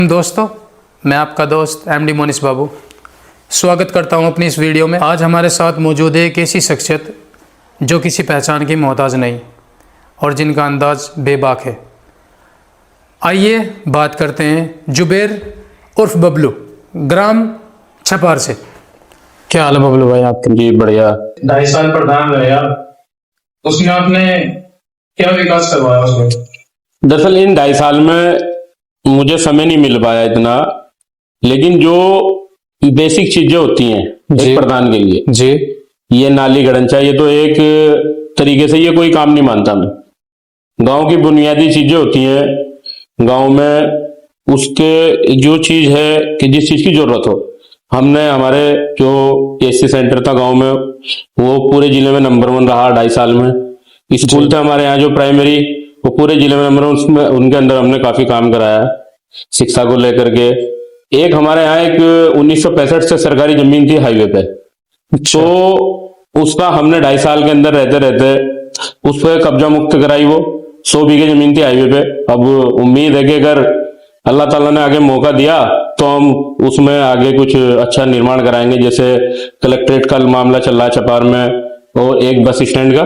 दोस्तों, मैं आपका दोस्त एमडी मोनिस बाबू स्वागत करता हूं अपनी इस वीडियो में। आज हमारे साथ मौजूद है एक ऐसी शख्सियत जो किसी पहचान की मोहताज नहीं और जिनका अंदाज बेबाक है। आइए बात करते हैं जुबेर उर्फ बबलू, ग्राम छपार से। क्या हाल है बबलू भाई आपके? जी बढ़िया। 2.5 साल प्रधान रहे आप, उसमें आपने क्या विकास करवाया उसमें? दरअसल इन 2.5 साल में मुझे समय नहीं मिल पाया इतना, लेकिन जो बेसिक चीजें होती हैं एक प्रधान के लिए जी, ये नाली गड़ंचा, ये तो एक तरीके से ये कोई काम नहीं मानता मैं। गांव की बुनियादी चीजें होती हैं गांव में, उसके जो चीज है कि जिस चीज की जरूरत हो, हमने हमारे जो एससी सेंटर था गांव में वो पूरे जिले में नंबर 1 रहा 2.5 साल में। स्कूल थे हमारे यहाँ जो प्राइमरी, वो पूरे जिले में नंबर 1, उसमें उनके अंदर हमने काफी काम कराया शिक्षा को लेकर के। एक हमारे यहाँ एक 1965 से सरकारी जमीन थी हाईवे पे, तो उसका हमने 2.5 साल के अंदर रहते रहते उस पर कब्जा मुक्त कराई। वो 100 बीघे जमीन थी हाईवे पे। अब उम्मीद है कि अगर अल्लाह ताला ने आगे मौका दिया तो हम उसमें आगे कुछ अच्छा निर्माण कराएंगे। जैसे कलेक्ट्रेट का मामला चल रहा है छपार में और एक बस स्टैंड का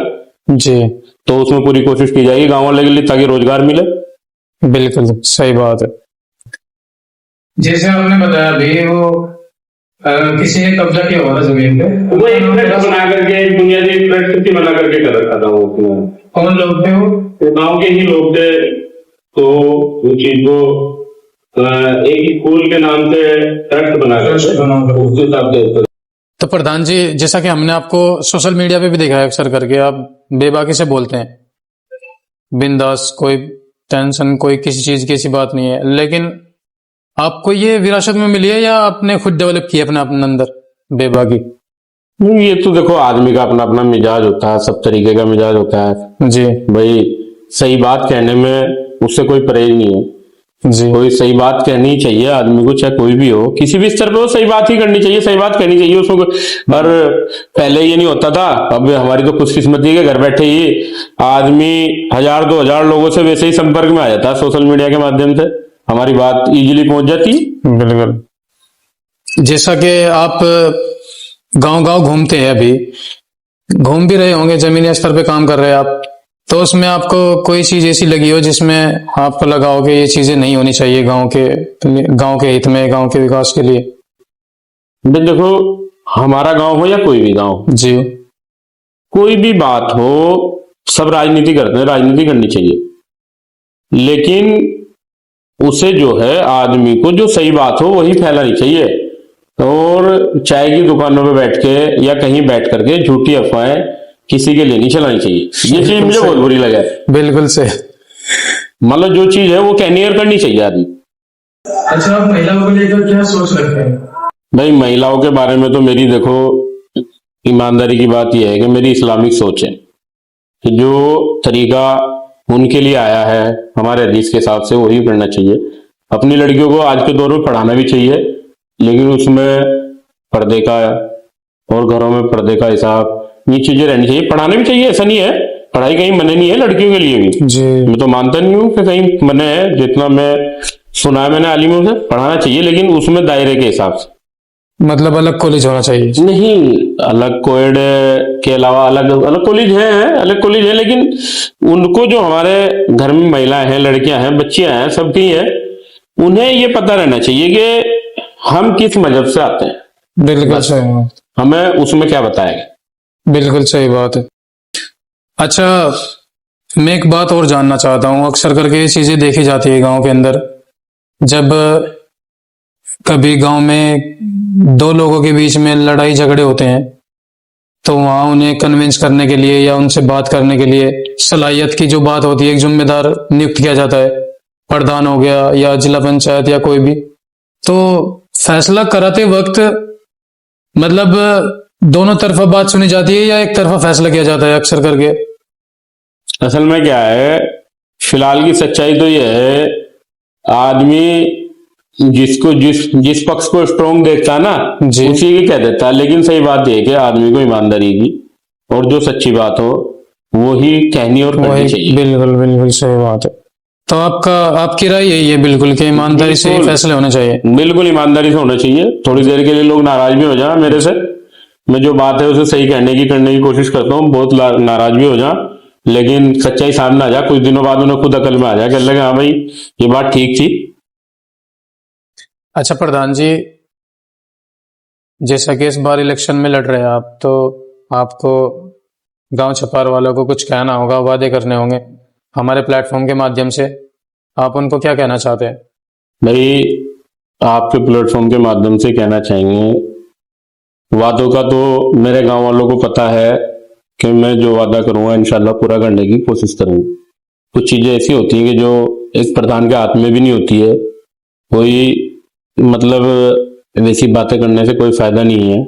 जी, तो उसमें पूरी कोशिश की जाएगी गांव वाले के लिए ताकि रोजगार मिले। बिल्कुल सही बात है। जैसे आपने बताया अभी वो किसी ने कब्जा किया हुआ था जमीन पे, वो एक ट्रस्ट बना करके, एक बुनियादी ट्रस्ट बना करके कर रखा था वो। कौन लोग थे वो? गांव के ही लोग थे। तो उस चीज को एक स्कूल के नाम से ट्रस्ट बना उस हिसाब से। तो प्रधान जी, जैसा कि हमने आपको सोशल मीडिया पे भी देखा है अक्सर करके, आप बेबाकी से बोलते हैं, बिंदास, कोई टेंशन, कोई किसी चीज की ऐसी बात नहीं है, लेकिन आपको ये विरासत में मिली है या आपने खुद डेवलप किया अपने अपने अंदर बेबाकी? नहीं, ये तो देखो आदमी का अपना अपना मिजाज होता है, सब तरीके का मिजाज होता है जी भाई। सही बात कहने में उससे कोई परहेज नहीं है जी। कोई सही बात कहनी ही चाहिए आदमी को, चाहे कोई भी हो, किसी भी स्तर पे हो, सही बात ही करनी चाहिए, सही बात कहनी चाहिए उसको। पर पहले ये नहीं होता था। अब हमारी तो खुशकिस्मती है कि घर बैठे ही आदमी 1000-2000 लोगों से वैसे ही संपर्क में आ जाता है। सोशल मीडिया के माध्यम से हमारी बात इजीली पहुंच जाती है। बिल्कुल। जैसा कि आप गांव-गांव घूमते हैं, अभी घूम भी रहे होंगे, जमीनी स्तर पे काम कर रहे हैं आप, तो उसमें आपको कोई चीज ऐसी लगी हो जिसमें आपको लगा हो कि ये चीजें नहीं होनी चाहिए गांव के हित में, गांव के विकास के लिए? देखो, हमारा गांव हो या कोई भी गांव जी, कोई भी बात हो, सब राजनीति करते हैं, राजनीति करनी चाहिए, लेकिन उसे जो है आदमी को जो सही बात हो वही फैलानी चाहिए। और चाय की दुकानों पे बैठ के या कहीं बैठ करके झूठी अफवाहें किसी के लिए नहीं चलानी चाहिए। ये चीज मुझे बहुत बुरी लगे। बिल्कुल से मतलब जो चीज है वो कहनी और करनी चाहिए आदमी। अच्छा, आप महिलाओं को लेकर क्या सोच रखते हैं? भाई महिलाओं के बारे में तो मेरी देखो ईमानदारी की बात यह है कि मेरी इस्लामिक सोच है कि जो तरीका उनके लिए आया है हमारे हदीस के हिसाब से वही करना चाहिए। अपनी लड़कियों को आज के दौर में पढ़ाना भी चाहिए, लेकिन उसमें पर्दे का और घरों में पर्दे का हिसाब, ये चीजें रहनी चाहिए। पढ़ाना भी चाहिए, ऐसा नहीं है पढ़ाई कहीं मने नहीं है लड़कियों के लिए भी जी। मैं तो मानता नहीं हूँ कि कहीं मने है। जितना मैं सुना है मैंने आलिमों से, पढ़ाना चाहिए लेकिन उसमें दायरे के हिसाब से। मतलब अलग कॉलेज होना चाहिए? नहीं, अलग कोएड के अलावा अलग अलग कॉलेज है, अलग कॉलेज है, लेकिन उनको जो हमारे घर में महिलाएं हैं, लड़कियां हैं, बच्चियां हैं, सबकी है, उन्हें ये पता रहना चाहिए कि हम किस मजहब से आते हैं। बिल्कुल सही बात, हमें उसमें क्या बताएगा। बिल्कुल सही बात है। अच्छा, मैं एक बात और जानना चाहता हूँ, अक्सर करके ये चीजें देखी जाती है गांव के अंदर, जब कभी गांव में 2 लोगों के बीच में लड़ाई झगड़े होते हैं तो वहां उन्हें कन्विंस करने के लिए या उनसे बात करने के लिए सलाहियत की जो बात होती है, एक जिम्मेदार नियुक्त किया जाता है, प्रधान हो गया या जिला पंचायत या कोई भी। तो फैसला कराते वक्त मतलब दोनों तरफा बात सुनी जाती है या एक तरफा फैसला किया जाता है अक्सर करके? असल में क्या है, फिलहाल की सच्चाई तो यह है, आदमी जिसको जिस पक्ष को स्ट्रोंग देखता है ना उसी की कह देता है। लेकिन सही बात यह है कि आदमी को ईमानदारी की और जो सच्ची बात हो वो ही कहनी और करनी चाहिए। बिल्कुल बिल्कुल सही बात है। तो आपकी राय यही है बिल्कुल कि ईमानदारी से ही बिल्कुल। फैसले होने चाहिए। बिल्कुल ईमानदारी से होना चाहिए। थोड़ी देर के लिए लोग नाराज भी हो जाए मेरे से, मैं जो बात है उसे सही करने की कोशिश करता हूँ, बहुत नाराज भी हो जाए, लेकिन सच्चाई सामने आ जाए, कुछ दिनों बाद उन्हें खुद अकल में आ जाए, कहने लगे हाँ भाई ये बात ठीक थी। अच्छा प्रधान जी, जैसा कि इस बार इलेक्शन में लड़ रहे हैं आप, तो आपको गांव छपार वालों को कुछ कहना होगा, वादे करने होंगे हमारे प्लेटफॉर्म के माध्यम से। आप उनको क्या कहना चाहते हैं? भाई आपके प्लेटफॉर्म के माध्यम से कहना चाहेंगे, वादों का तो मेरे गांव वालों को पता है कि मैं जो वादा करूंगा इंशाल्लाह पूरा करने की कोशिश करूंगा। कुछ चीजें ऐसी होती हैं कि जो एक प्रधान के हाथ में भी नहीं होती है, कोई मतलब वैसी बातें करने से कोई फायदा नहीं है,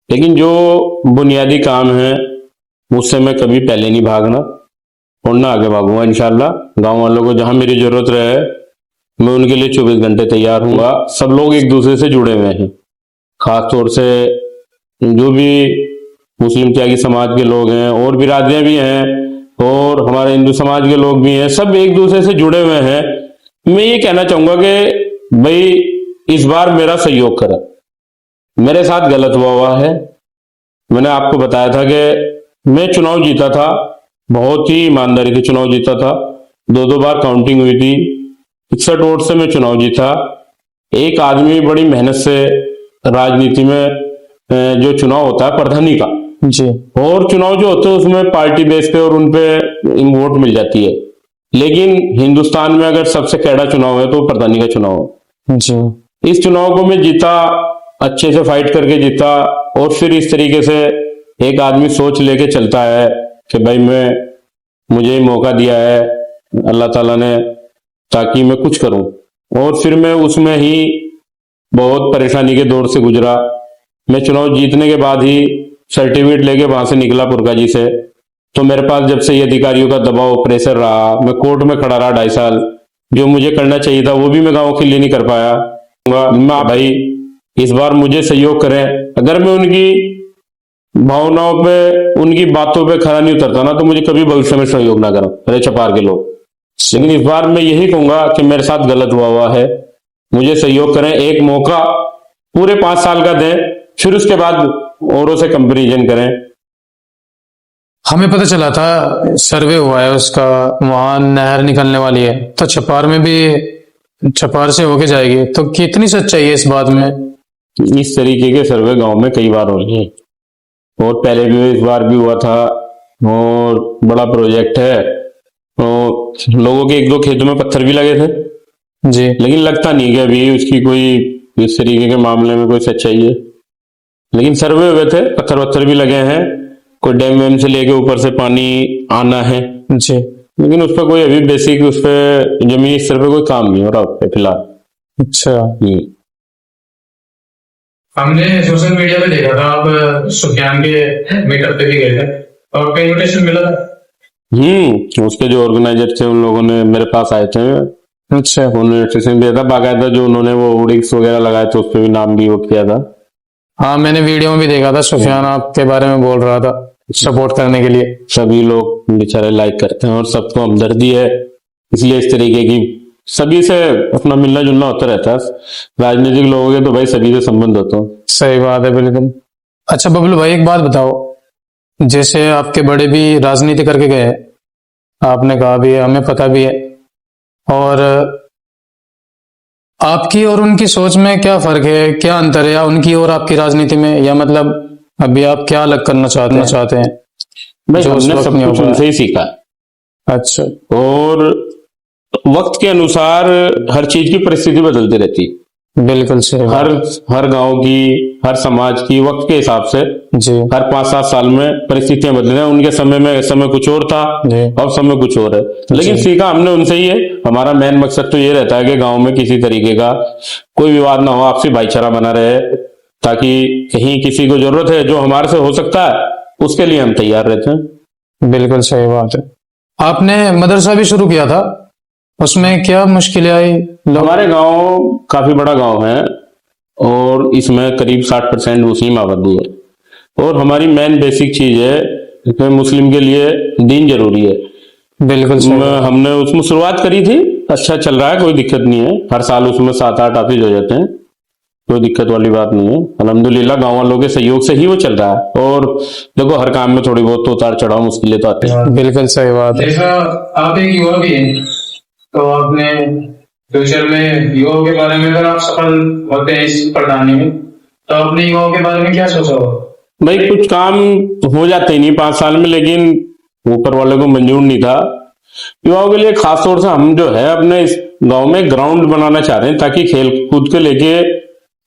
लेकिन जो बुनियादी काम है उससे मैं कभी पहले नहीं भागना और ना आगे भागूंगा इंशाल्लाह। गांव वालों को जहां मेरी जरूरत रहे मैं उनके लिए 24 घंटे तैयार हूँगा। सब लोग एक दूसरे से जुड़े हुए हैं, खासतौर से जो भी मुस्लिम त्यागी समाज के लोग हैं और बिरादरियां भी हैं और हमारे हिंदू समाज के लोग भी हैं, सब एक दूसरे से जुड़े हुए हैं। मैं ये कहना चाहूंगा कि भाई इस बार मेरा सहयोग करें। मेरे साथ गलत हुआ है। मैंने आपको बताया था कि मैं चुनाव जीता था, बहुत ही ईमानदारी से चुनाव जीता था, 2-2 बार काउंटिंग हुई थी, 61 वोट से मैं चुनाव जीता। एक आदमी बड़ी मेहनत से राजनीति में जो चुनाव होता है प्रधानी का जी। और चुनाव जो होते हैं उसमें पार्टी बेस पे और उनपे वोट मिल जाती है, लेकिन हिंदुस्तान में अगर सबसे कैडा चुनाव है तो प्रधानी का चुनाव है। जी। इस चुनाव को मैं जीता, अच्छे से फाइट करके जीता। और फिर इस तरीके से एक आदमी सोच लेके चलता है कि भाई मुझे ही मौका दिया है अल्लाह ताला ने ताकि मैं कुछ करूं, और फिर मैं उसमें ही बहुत परेशानी के दौर से गुजरा। मैं चुनाव जीतने के बाद ही सर्टिफिकेट लेके वहां से निकला पुरका जी से, तो मेरे पास जब से ये अधिकारियों का दबाव प्रेशर रहा, मैं कोर्ट में खड़ा रहा 2.5 साल, जो मुझे करना चाहिए था वो भी मैं गांव के लिए नहीं कर पाया। मैं भाई इस बार मुझे सहयोग करें, अगर मैं उनकी भावनाओं पे उनकी बातों पे खरा नहीं उतरता ना तो मुझे कभी भविष्य में सहयोग ना करो अरे छपार के लोग। लेकिन इस बार मैं यही कहूंगा कि मेरे साथ गलत हुआ है, मुझे सहयोग करें, एक मौका पूरे 5 साल का दें, फिर उसके बाद औरों से कंपेरिजन करें। हमें पता चला था सर्वे हुआ है उसका, वहां नहर निकलने वाली है, तो छपार में भी छपार से होके जाएगी, तो कितनी सच्चाई है इस बात में? इस तरीके के सर्वे गांव में कई बार हो रहे हैं और पहले भी इस बार भी हुआ था, और बड़ा प्रोजेक्ट है और लोगों के 1-2 खेतों में पत्थर भी लगे थे जी। लेकिन लगता नहीं कि अभी उसकी कोई इस तरीके के मामले में कोई सच्चाई है। लेकिन सर्वे हुए थे, पत्थर वत्थर भी लगे हैं, कोई डैम वैम से लेके ऊपर से पानी आना है जी। लेकिन उस पर कोई अभी बेसिक उस पर जमीनी स्तर पे कोई काम नहीं हो रहा उस पे फिलहाल। अच्छा। हमने सोशल मीडिया पे देखा था आप सुफियान के मीटअप पे भी गए थे और आपका इनविटेशन मिला था। उसके जो ऑर्गेनाइजर थे उन लोगों ने मेरे पास आए थे, अच्छा। उन्होंने इनविटेशन दिया था बाकायदा, जो उन्होंने वो होर्डिंग्स वगैरह लगाए थे उस पर भी नाम भी वो किया था। हाँ मैंने वीडियो में भी देखा था, सुफियान आपके बारे में बोल रहा था सपोर्ट करने के लिए। सभी लोग बेचारे लाइक करते हैं और सबको हमदर्दी है, इसलिए इस तरीके की सभी से अपना मिलना जुलना होता रहता है। राजनीतिक लोगों के तो भाई सभी से संबंध होता है। सही बात है बिल्कुल। अच्छा बबलू भाई एक बात बताओ, जैसे आपके बड़े भी राजनीति करके गए, आपने कहा भी है, हमें पता भी है, और आपकी और उनकी सोच में क्या फर्क है, क्या अंतर है, या उनकी और आपकी राजनीति में, या मतलब अभी आप क्या अलग करना चाहते हैं? भाई जो उस हमने वक्त सब नहीं हो कुछ पाया। उनसे ही सीखा है। अच्छा। और वक्त के अनुसार हर चीज की परिस्थिति बदलती रहती है। बिल्कुल सही बात। हर गांव की, हर समाज की वक्त के हिसाब से जी। हर 5-7 साल में परिस्थितियां बदल रही हैं। उनके समय में समय कुछ और था, जी। अब समय कुछ और है, लेकिन जी। सीखा हमने उनसे ही है। हमारा मेन मकसद तो ये रहता है कि गांव में किसी तरीके का कोई विवाद ना हो, आपसी भाईचारा बना रहे, ताकि कहीं किसी को जरूरत है जो हमारे से हो सकता है उसके लिए हम तैयार रहते हैं। बिल्कुल सही बात है। आपने मदरसा भी शुरू किया था, उसमें क्या मुश्किलें आई? हमारे गांव काफी बड़ा गांव है और इसमें करीब 60% मुस्लिम आबादी है, और हमारी मेन बेसिक चीज है इसमें मुस्लिम के लिए दीन जरूरी है। बिल्कुल सही बात। हमने उसमें शुरुआत करी थी, अच्छा चल रहा है, कोई दिक्कत नहीं है। हर साल उसमें 7-8 ऑफिस हो जाते हैं, कोई दिक्कत वाली बात नहीं है। अल्हम्दुलिल्लाह गांव वालों के सहयोग से ही वो चल रहा है। और देखो हर काम में थोड़ी बहुत तो उतार चढ़ाव मुश्किलें तो आती हैं। बिल्कुल सही बात है। जैसा आप एक युवा भी हैं, तो आपने फ्यूचर में युवाओं के बारे में, अगर आप सफल होते हैं इस प्रणाली में, तो अपने युवाओं के बारे में क्या सोचा हो? भाई कुछ काम हो जाते ही नहीं 5 साल में, लेकिन ऊपर वाले को मंजूर नहीं था। युवाओं के लिए खास तौर से हम जो है अपने इस गांव में ग्राउंड बनाना चाह रहे हैं, ताकि खेल कूद के लेके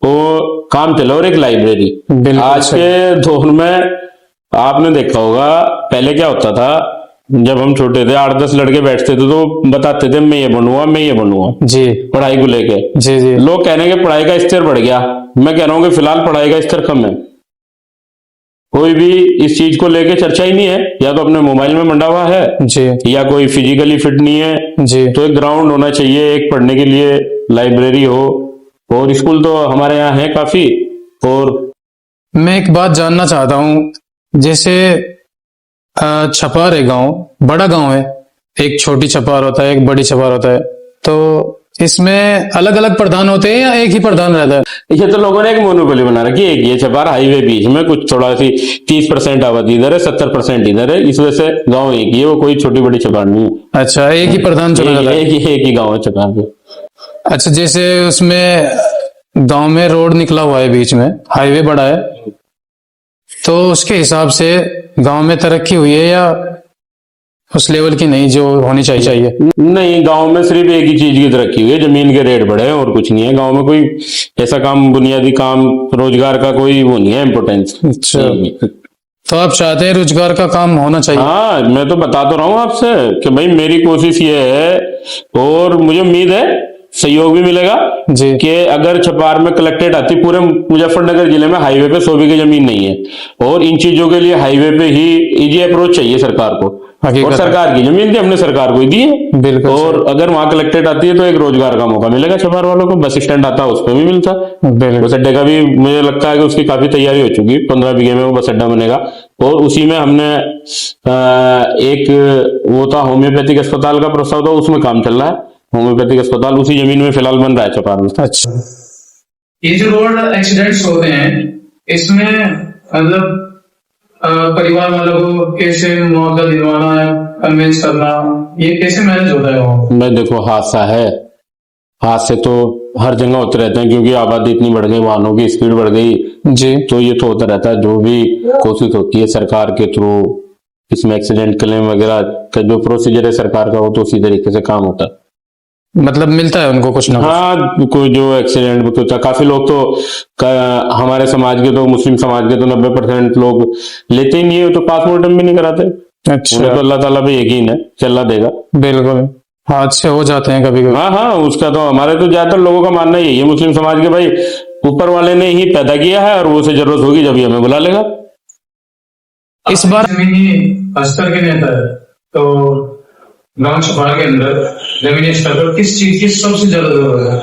वो काम चले। और एक लाइब्रेरी, बिल्कुल आज सही। के दौर में आपने देखा होगा, पहले क्या होता था, जब हम छोटे थे 8-10 लड़के बैठते थे तो बताते थे मैं ये बनूंगा, मैं ये बनूंगा, जी पढ़ाई को लेके। जी जी। लोग कह रहे हैं कि पढ़ाई का स्तर बढ़ गया, मैं कह रहा हूं कि फिलहाल पढ़ाई का स्तर कम है। कोई भी इस चीज को लेके चर्चा ही नहीं है, या तो अपने मोबाइल में मंडा हुआ है, जी या कोई फिजिकली फिट नहीं है। जी। तो एक ग्राउंड होना चाहिए, एक पढ़ने के लिए लाइब्रेरी हो। और स्कूल तो हमारे यहाँ है काफी। और मैं एक बात जानना चाहता हूँ, जैसे छपार है गांव, बड़ा गांव है, एक छोटी छपार होता है, एक बड़ी छपार होता है, तो इसमें अलग अलग प्रधान होते हैं या एक ही प्रधान रहता है? ये तो लोगों ने एक मोनोपोली बना रखी है, ये छपार हाईवे बीच में, कुछ थोड़ा सी 30% आबादी इधर है, 70% इधर है, इस वजह से गांव एक ही है, वो कोई छोटी बड़ी छपार नहीं है। अच्छा, एक ही प्रधान चुना जाता है। एक ही गांव है छपार पे। अच्छा, जैसे उसमें गांव में रोड निकला हुआ है, बीच में हाईवे बड़ा है, तो उसके हिसाब से गांव में तरक्की हुई है या उस लेवल की नहीं जो होनी चाहिए? नहीं, गांव में सिर्फ एक ही चीज की तरक्की हुई है, जमीन के रेट बढ़े हैं, और कुछ नहीं है। गांव में कोई ऐसा काम, बुनियादी काम, रोजगार का कोई वो नहीं है इम्पोर्टेंस। अच्छा, तो आप चाहते हैं रोजगार का काम होना चाहिए? हाँ, मैं तो बता तो रहा हूँ आपसे कि भाई मेरी कोशिश ये है, और मुझे उम्मीद है सहयोग भी मिलेगा जी। कि अगर छपार में कलेक्टेड आती, पूरे मुजफ्फरनगर जिले में हाईवे पे 100 बीघे जमीन नहीं है, और इन चीजों के लिए हाईवे पे ही इजी अप्रोच चाहिए सरकार को। हकीकत और है। सरकार की जमीन थी, हमने सरकार को ही दी है। बिल्कुल और अगर वहां कलेक्टेड आती है तो एक रोजगार का मौका मिलेगा छपार वालों को। बस स्टैंड आता है, उस पर भी मिलता है। बिल्कुल। बस अड्डे का भी मुझे लगता है कि उसकी काफी तैयारी हो चुकी है, 15 बीघे में वो बस अड्डा बनेगा। और उसी में हमने एक वो था होम्योपैथिक अस्पताल का प्रस्ताव था, उसमें काम चल रहा है। होम्योपैथिक अस्पताल उसी जमीन में फिलहाल बन रहा है छपार में। अच्छा, ये जो रोड एक्सीडेंट्स होते हैं, इसमें मतलब परिवार वालों को कैसे मुआवजा दिलवाना है, कन्विंस करना, ये कैसे मैनेज होता है वो? मैं देखो, हादसा है, हादसे तो हर जगह होते रहते हैं, क्योंकि आबादी इतनी बढ़ गई, वाहनों की स्पीड बढ़ गई, जी तो ये तो होता रहता है। जो भी कोशिश होती है सरकार के थ्रू, इसमें एक्सीडेंट क्लेम वगैरह का जो प्रोसीजर है सरकार का, वो तो उसी तरीके से काम होता है। मतलब मिलता है उनको कुछ ना कुछ? हाँ, कोई जो एक्सीडेंट में तो काफी लोग तो हमारे समाज के तो, मुस्लिम समाज के तो 90% लोग लेते ही नहीं है, तो पासपोर्टम भी नहीं कराते। अच्छा, उन्हें तो अल्लाह ताला पे यकीन है, चलना देगा। बिल्कुल, हादसे हो जाते हैं कभी कभी। हाँ हाँ, उसका तो हमारे तो ज्यादातर लोगों का मानना यही है, मुस्लिम समाज के, भाई ऊपर वाले ने ही पैदा किया है, और वो से जरूरत होगी जब ही हमें बुला लेगा। इस बार जमीनी स्तर के नेता है, तो गांव छपार के अंदर जमीनी स्तर पर किस चीज की सबसे ज्यादा जरूरत है?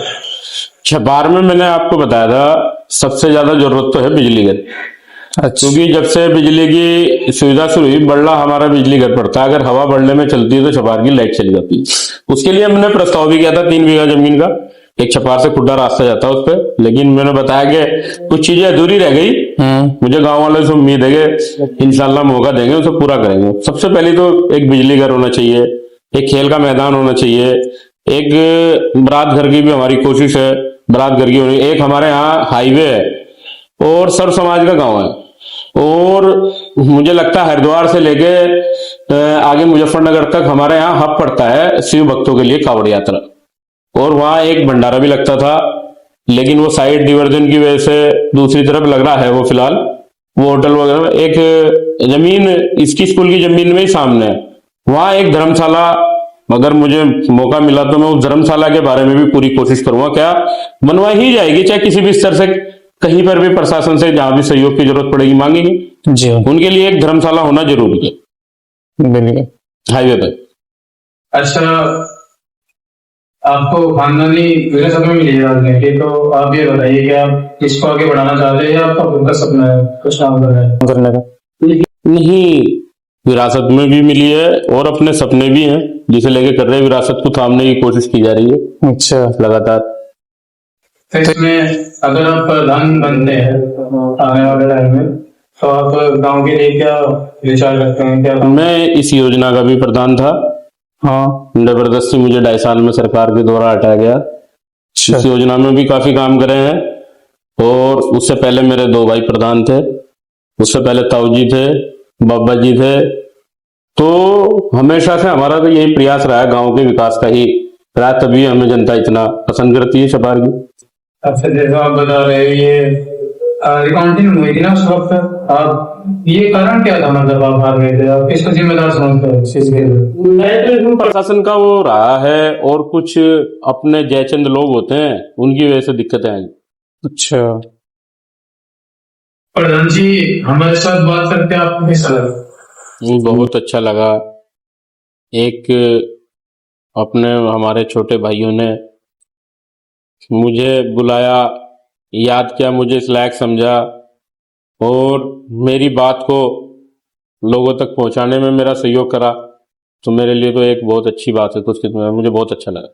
छपार में मैंने आपको बताया था, सबसे ज्यादा जरूरत तो है बिजली घर। अच्छा, क्योंकि जब से बिजली की सुविधा शुरू हुई, बल्ला हमारा बिजली घर पड़ता है, अगर हवा बढ़ने में चलती है तो छपार की लाइट चली जाती है। उसके लिए हमने प्रस्ताव भी किया था 3 बीघा जमीन का, एक छपार से खुड्डा रास्ता जाता है उस पर, लेकिन मैंने बताया कि कुछ चीजें अधूरी रह गई। मुझे गांव वालों से उम्मीद है कि इंशाल्लाह मौका देंगे, उसे पूरा करेंगे। सबसे पहले तो एक बिजली घर होना चाहिए, एक खेल का मैदान होना चाहिए, एक बारात घर की भी हमारी कोशिश है, बारात घर की होनी, एक हमारे यहाँ हाईवे है, और सर्व समाज का गांव है। और मुझे लगता है हरिद्वार से लेके आगे मुजफ्फरनगर तक हमारे यहाँ हब पड़ता है शिव भक्तों के लिए कांवड़ यात्रा, और वहां एक भंडारा भी लगता था, लेकिन वो साइड डिवर्जन की वजह से दूसरी तरफ लग रहा है वो फिलहाल, वो होटल वगैरह। एक जमीन इसकी स्कूल की जमीन में ही सामने है, वहां एक धर्मशाला, अगर मुझे मौका मिला तो मैं उस धर्मशाला के बारे में भी पूरी कोशिश करूंगा। क्या बनवाई ही जाएगी, चाहे किसी भी स्तर से, कहीं पर भी प्रशासन से जहां भी सहयोग की जरूरत पड़ेगी मांगेंगे जी, उनके लिए एक धर्मशाला होना जरूरी है बिल्कुल। हाईवे पे। अच्छा, आपको खानदानी विरासत में मिली है राजनीति, तो आप ये बताइए कि आप इसको आगे बढ़ाना चाहते हैं या आपका खुद का सपना है कुछ काम करना है? करने का नहीं, विरासत में भी मिली है और अपने सपने भी हैं जिसे लेके कर रहे हैं, विरासत को थामने की कोशिश की जा रही है अच्छा। लगातार। तो इसमें अगर आप प्रधान बनते हैं आने वाले टाइम में, तो आप गांव के लिए क्या विचार रखते हैं, क्या मैं इस योजना का भी प्रधान था। हाँ। जबरदस्ती मुझे 2.5 साल में सरकार के द्वारा हटाया गया। अच्छा। इस योजना में भी काफी काम करे हैं और उससे पहले मेरे 2 भाई प्रधान थे, उससे पहले ताऊ जी थे, बाबा जी थे। तो हमेशा से हमारा तो यही प्रयास रहा है गांव के विकास का ही रहा, तभी हमें जनता इतना पसंद करती है छपार की। अच्छा, जैसा आप बता रहे हो ये रिकाउंटिंग हुई थी ना उस वक्त, आप ये कारण क्या था, मतलब आप हार गए थे, आप किसको जिम्मेदार समझते हो इस चीज के लिए? मैं तो इसमें प्रशासन का वो रहा है और कुछ अपने जयचंद लोग होते हैं उनकी वजह से दिक्कतें आई। अच्छा। प्रधान जी, हमारे साथ बात करके आपको कैसा लगा? बहुत अच्छा लगा। एक अपने हमारे छोटे भाइयों ने मुझे बुलाया, याद किया, मुझे इस लायक समझा और मेरी बात को लोगों तक पहुंचाने में मेरा सहयोग करा। तो मेरे लिए तो एक बहुत अच्छी बात है, तो मुझे बहुत अच्छा लगा।